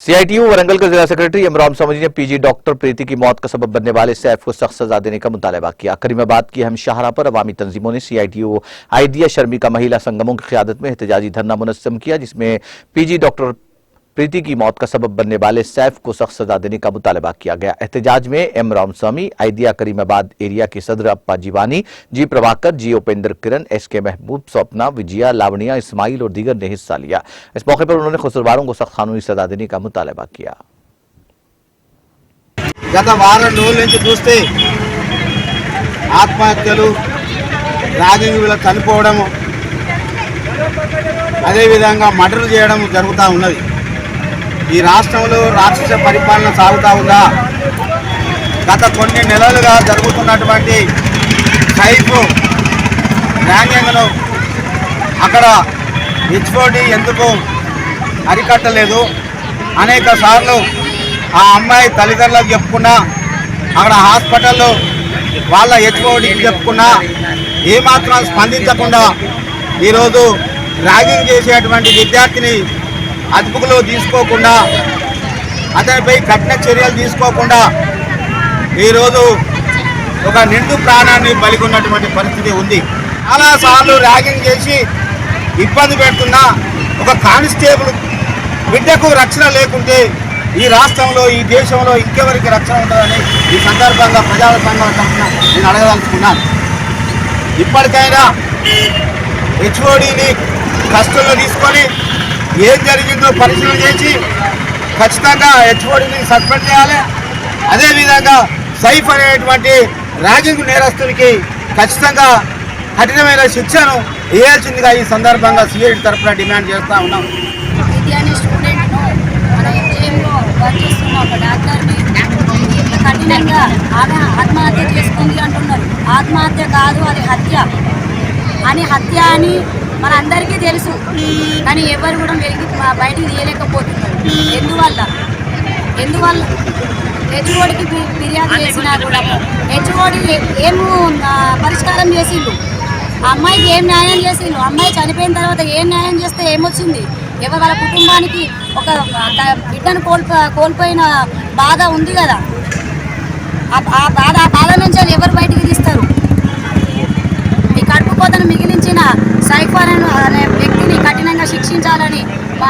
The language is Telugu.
सीआईटीयू वरंगल के जिला सेक्रेटरी इमरान समझी ने पीजी डॉक्टर प्रीति की मौत का सबब बनने वाले सैफ को सख्त सजा देने का मुतालबा किया। करीमाबाद की अहम शाहरा पर अवामी तंजीमों ने सीआईटीयू आइडिया शर्मिका महिला संगमों की क़ियादत में एहतजाजी धरना मुनज़्ज़म किया, जिसमें पीजी डॉक्टर प्रीति की मौत का सबब बनने वाले सैफ को सख्त सजा देने का मुतालबा किया गया। एहतजाज में एम रामस्वामी, आइडिया करीमाबाद एरिया के सदर Appa Jeevani, G Prabhakar, G Upendra Kiran, SK Mehboob, Swapna, Vijaya, लावणिया, Ismail और दीगर ने हिस्सा लिया। इस मौके पर उन्होंने कसूरवारों को सख्त कानूनी सजा देने का मुतालबा किया। గత వారం రోజుల నుంచి చూస్తే ఆత్మహత్యలు, ర్యాగింగ్ వల్ల చనిపోవడము, అదేవిధంగా మర్డర్ చేయడం జరుగుతూ ఉన్నది. ఈ రాష్ట్రంలో రాక్షస పరిపాలన సాగుతూ ఉందా? గత కొన్ని నెలలుగా జరుగుతున్నటువంటి సైఫ్ ర్యాగింగ్ను అక్కడ హెచ్ఓడి ఎందుకు అరికట్టలేదు? అనేక సార్లు ఆ అమ్మాయి తల్లిదండ్రులకు చెప్పుకున్నా, అక్కడ హాస్పిటల్లో వాళ్ళ హెచ్ఓడికి చెప్పుకున్నా ఏమాత్రం స్పందించకుండా ఈరోజు ర్యాగింగ్ చేసేటువంటి విద్యార్థిని అదుపులో తీసుకోకుండా, అతనిపై కఠిన చర్యలు తీసుకోకుండా ఈరోజు ఒక నిండు ప్రాణాన్ని బలిగొన్నటువంటి పరిస్థితి ఉంది. చాలాసార్లు ర్యాగింగ్ చేసి ఇబ్బంది పెడుతున్న ఒక కానిస్టేబుల్ బిడ్డకు రక్షణ లేకుంటే ఈ రాష్ట్రంలో, ఈ దేశంలో ఇంకెవరికి రక్షణ ఉంటుందని ఈ సందర్భంగా ప్రజా సంఘాల తరఫున నేను అడగదలుచుకున్నాను. ఇప్పటికైనా హెచ్ఓడిని కస్టడీలో తీసుకొని ఏం జరిగిందో పరిశీలన చేసి ఖచ్చితంగా హెచ్ఓడిని సస్పెండ్ చేయాలి. అదేవిధంగా సైఫ్ అనేటువంటి ర్యాగింగ్ నేరస్తునికి ఖచ్చితంగా కఠినమైన శిక్షను వేయాల్సిందిగా ఈ సందర్భంగా సిఐడి తరఫున డిమాండ్ చేస్తూ ఉన్నాం. ఒక డాక్టర్ని కఠినంగా ఆత్మహత్య చేసుకుంది అంటున్నారు. ఆత్మహత్య కాదు, అది హత్య అని మనందరికీ తెలుసు. కానీ ఎవరు కూడా బయటికి తీయలేకపోతున్నారు. ఎందువల్ల హెచ్ఓడికి ఫిర్యాదు చేసినా కూడా హెచ్ఓడి ఏం పరిష్కారం చేసిండు? ఆ అమ్మాయికి ఏం న్యాయం చేసిండు? అమ్మాయి చనిపోయిన తర్వాత ఏం న్యాయం చేస్తే ఏమొచ్చింది? వాళ్ళ కుటుంబానికి ఒక బిడ్డను కోల్పోయిన బాధ ఉంది కదా, ఆ బాధ నుంచి ఎవరు బయటికి తీస్తారు? ఈ కడుపు కోతను మిగిలించిన సైఫ్ అనే వ్యక్తిని కఠినంగా శిక్షించాలని మా